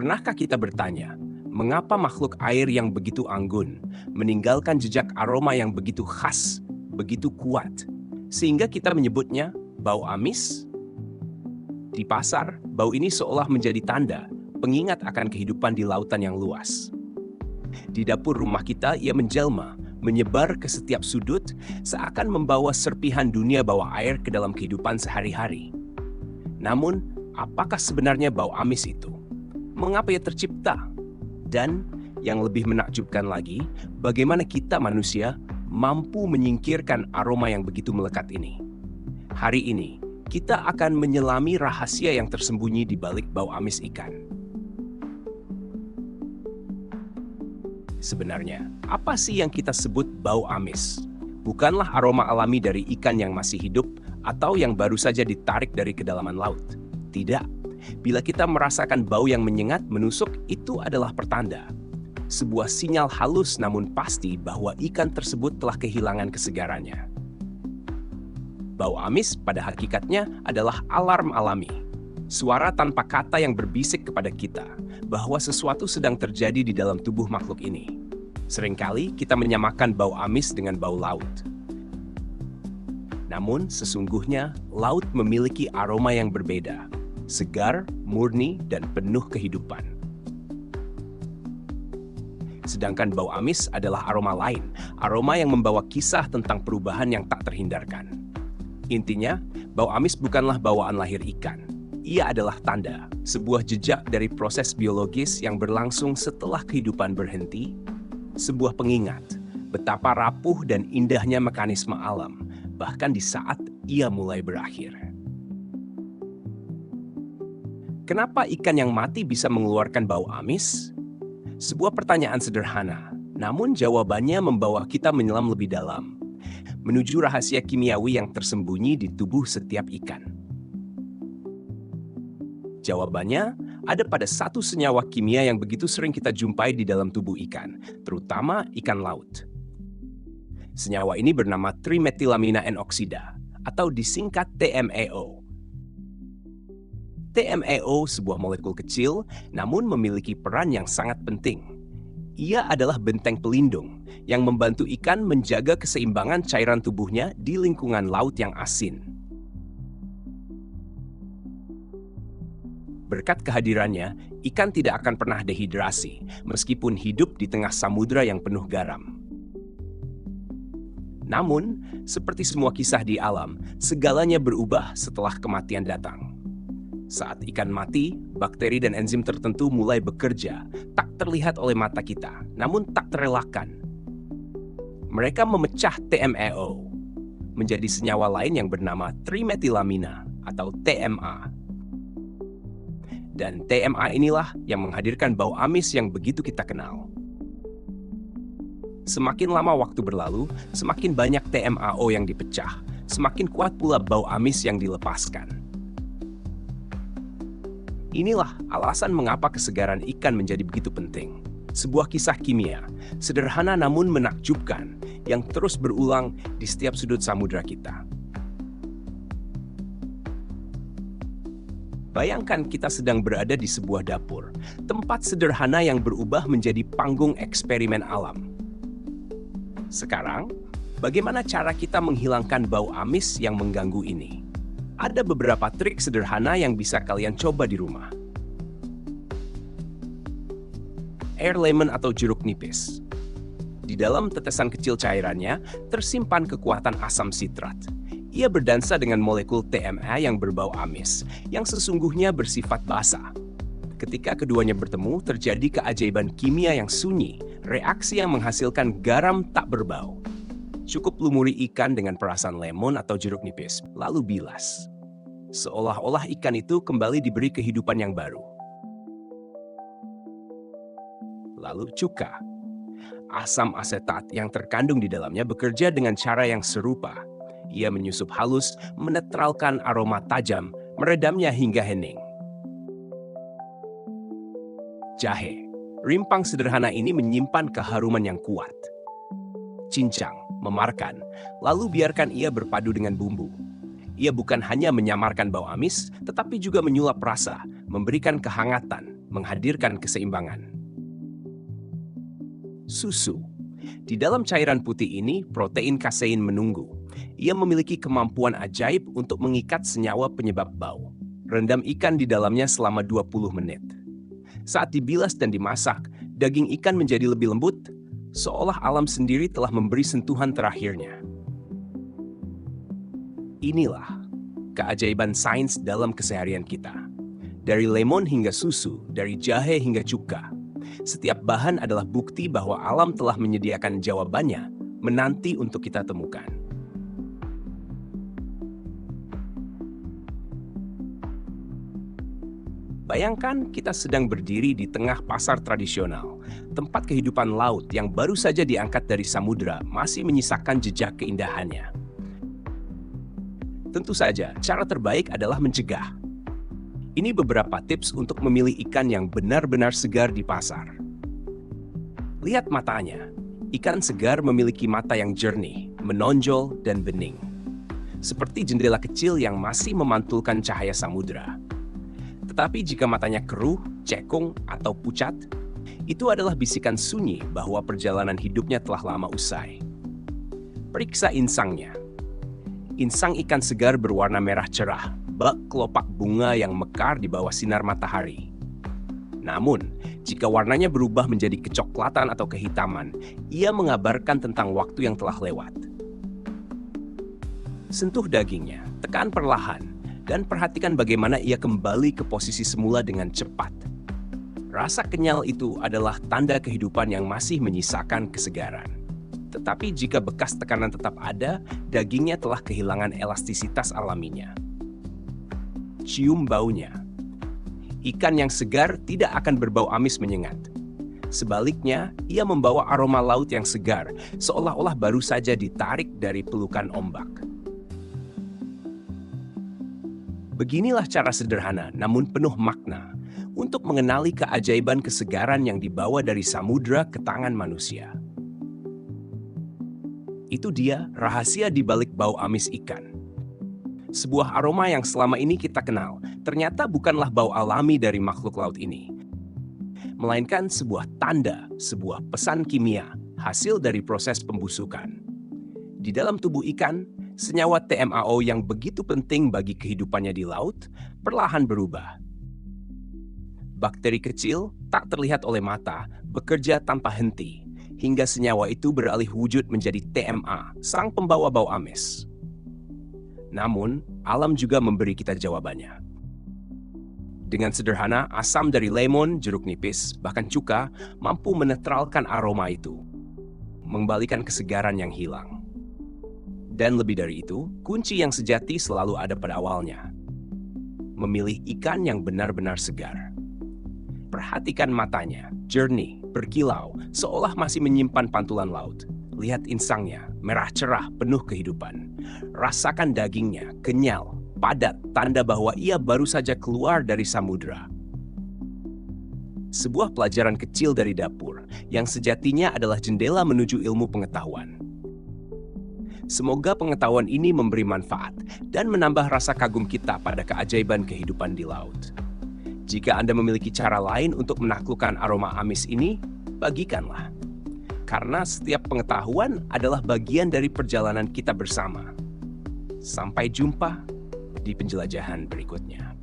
Pernahkah kita bertanya, mengapa makhluk air yang begitu anggun meninggalkan jejak aroma yang begitu khas, begitu kuat, sehingga kita menyebutnya bau amis? Di pasar, bau ini seolah menjadi tanda, pengingat akan kehidupan di lautan yang luas. Di dapur rumah kita, ia menjelma, menyebar ke setiap sudut, seakan membawa serpihan dunia bawah air ke dalam kehidupan sehari-hari. Namun, apakah sebenarnya bau amis itu? Mengapa ia tercipta? Dan yang lebih menakjubkan lagi, bagaimana kita manusia mampu menyingkirkan aroma yang begitu melekat ini? Hari ini, kita akan menyelami rahasia yang tersembunyi di balik bau amis ikan. Sebenarnya, apa sih yang kita sebut bau amis? Bukanlah aroma alami dari ikan yang masih hidup atau yang baru saja ditarik dari kedalaman laut. Tidak. Bila kita merasakan bau yang menyengat menusuk, itu adalah pertanda. Sebuah sinyal halus namun pasti bahwa ikan tersebut telah kehilangan kesegarannya. Bau amis pada hakikatnya adalah alarm alami. Suara tanpa kata yang berbisik kepada kita bahwa sesuatu sedang terjadi di dalam tubuh makhluk ini. Seringkali kita menyamakan bau amis dengan bau laut. Namun sesungguhnya laut memiliki aroma yang berbeda, segar, murni, dan penuh kehidupan. Sedangkan bau amis adalah aroma lain, aroma yang membawa kisah tentang perubahan yang tak terhindarkan. Intinya, bau amis bukanlah bawaan lahir ikan. Ia adalah tanda, sebuah jejak dari proses biologis yang berlangsung setelah kehidupan berhenti, sebuah pengingat betapa rapuh dan indahnya mekanisme alam, bahkan di saat ia mulai berakhir. Kenapa ikan yang mati bisa mengeluarkan bau amis? Sebuah pertanyaan sederhana, namun jawabannya membawa kita menyelam lebih dalam, menuju rahasia kimiawi yang tersembunyi di tubuh setiap ikan. Jawabannya ada pada satu senyawa kimia yang begitu sering kita jumpai di dalam tubuh ikan, terutama ikan laut. Senyawa ini bernama trimetilamina N-oksida, atau disingkat TMAO. TMAO sebuah molekul kecil, namun memiliki peran yang sangat penting. Ia adalah benteng pelindung yang membantu ikan menjaga keseimbangan cairan tubuhnya di lingkungan laut yang asin. Berkat kehadirannya, ikan tidak akan pernah dehidrasi, meskipun hidup di tengah samudra yang penuh garam. Namun, seperti semua kisah di alam, segalanya berubah setelah kematian datang. Saat ikan mati, bakteri dan enzim tertentu mulai bekerja, tak terlihat oleh mata kita, namun tak terelakkan. Mereka memecah TMAO menjadi senyawa lain yang bernama trimetilamina atau TMA. Dan TMA inilah yang menghadirkan bau amis yang begitu kita kenal. Semakin lama waktu berlalu, semakin banyak TMAO yang dipecah, semakin kuat pula bau amis yang dilepaskan. Inilah alasan mengapa kesegaran ikan menjadi begitu penting. Sebuah kisah kimia, sederhana namun menakjubkan, yang terus berulang di setiap sudut samudra kita. Bayangkan kita sedang berada di sebuah dapur, tempat sederhana yang berubah menjadi panggung eksperimen alam. Sekarang, bagaimana cara kita menghilangkan bau amis yang mengganggu ini? Ada beberapa trik sederhana yang bisa kalian coba di rumah. Air lemon atau jeruk nipis. Di dalam tetesan kecil cairannya tersimpan kekuatan asam sitrat. Ia berdansa dengan molekul TMA yang berbau amis, yang sesungguhnya bersifat basa. Ketika keduanya bertemu, terjadi keajaiban kimia yang sunyi, reaksi yang menghasilkan garam tak berbau. Cukup lumuri ikan dengan perasan lemon atau jeruk nipis, lalu bilas. Seolah-olah ikan itu kembali diberi kehidupan yang baru. Lalu cuka. Asam asetat yang terkandung di dalamnya bekerja dengan cara yang serupa. Ia menyusup halus, menetralkan aroma tajam, meredamnya hingga hening. Jahe. Rimpang sederhana ini menyimpan keharuman yang kuat. Cincang, memarkan, lalu biarkan ia berpadu dengan bumbu. Ia bukan hanya menyamarkan bau amis, tetapi juga menyulap rasa, memberikan kehangatan, menghadirkan keseimbangan. Susu. Di dalam cairan putih ini, protein kasein menunggu. Ia memiliki kemampuan ajaib untuk mengikat senyawa penyebab bau. Rendam ikan di dalamnya selama 20 menit. Saat dibilas dan dimasak, daging ikan menjadi lebih lembut, seolah alam sendiri telah memberi sentuhan terakhirnya. Inilah keajaiban sains dalam keseharian kita. Dari lemon hingga susu, dari jahe hingga cuka. Setiap bahan adalah bukti bahwa alam telah menyediakan jawabannya, menanti untuk kita temukan. Bayangkan kita sedang berdiri di tengah pasar tradisional, tempat kehidupan laut yang baru saja diangkat dari samudera masih menyisakan jejak keindahannya. Tentu saja, cara terbaik adalah mencegah. Ini beberapa tips untuk memilih ikan yang benar-benar segar di pasar. Lihat matanya. Ikan segar memiliki mata yang jernih, menonjol, dan bening. Seperti jendela kecil yang masih memantulkan cahaya samudera. Tetapi jika matanya keruh, cekung, atau pucat, itu adalah bisikan sunyi bahwa perjalanan hidupnya telah lama usai. Periksa insangnya. Insang ikan segar berwarna merah cerah, bak kelopak bunga yang mekar di bawah sinar matahari. Namun, jika warnanya berubah menjadi kecoklatan atau kehitaman, ia mengabarkan tentang waktu yang telah lewat. Sentuh dagingnya, tekan perlahan, dan perhatikan bagaimana ia kembali ke posisi semula dengan cepat. Rasa kenyal itu adalah tanda kehidupan yang masih menyisakan kesegaran. Tetapi jika bekas tekanan tetap ada, dagingnya telah kehilangan elastisitas alaminya. Cium baunya. Ikan yang segar tidak akan berbau amis menyengat. Sebaliknya, ia membawa aroma laut yang segar, seolah-olah baru saja ditarik dari pelukan ombak. Beginilah cara sederhana namun penuh makna untuk mengenali keajaiban kesegaran yang dibawa dari samudera ke tangan manusia. Itu dia rahasia di balik bau amis ikan. Sebuah aroma yang selama ini kita kenal, ternyata bukanlah bau alami dari makhluk laut ini. Melainkan sebuah tanda, sebuah pesan kimia, hasil dari proses pembusukan. Di dalam tubuh ikan, senyawa TMAO yang begitu penting bagi kehidupannya di laut, perlahan berubah. Bakteri kecil, tak terlihat oleh mata, bekerja tanpa henti, hingga senyawa itu beralih wujud menjadi TMA, sang pembawa bau amis. Namun, alam juga memberi kita jawabannya. Dengan sederhana, asam dari lemon, jeruk nipis, bahkan cuka mampu menetralkan aroma itu, mengembalikan kesegaran yang hilang. Dan lebih dari itu, kunci yang sejati selalu ada pada awalnya. Memilih ikan yang benar-benar segar. Perhatikan matanya, jernih, berkilau, seolah masih menyimpan pantulan laut. Lihat insangnya, merah cerah, penuh kehidupan. Rasakan dagingnya, kenyal, padat, tanda bahwa ia baru saja keluar dari samudera. Sebuah pelajaran kecil dari dapur, yang sejatinya adalah jendela menuju ilmu pengetahuan. Semoga pengetahuan ini memberi manfaat dan menambah rasa kagum kita pada keajaiban kehidupan di laut. Jika Anda memiliki cara lain untuk menaklukkan aroma amis ini, bagikanlah. Karena setiap pengetahuan adalah bagian dari perjalanan kita bersama. Sampai jumpa di penjelajahan berikutnya.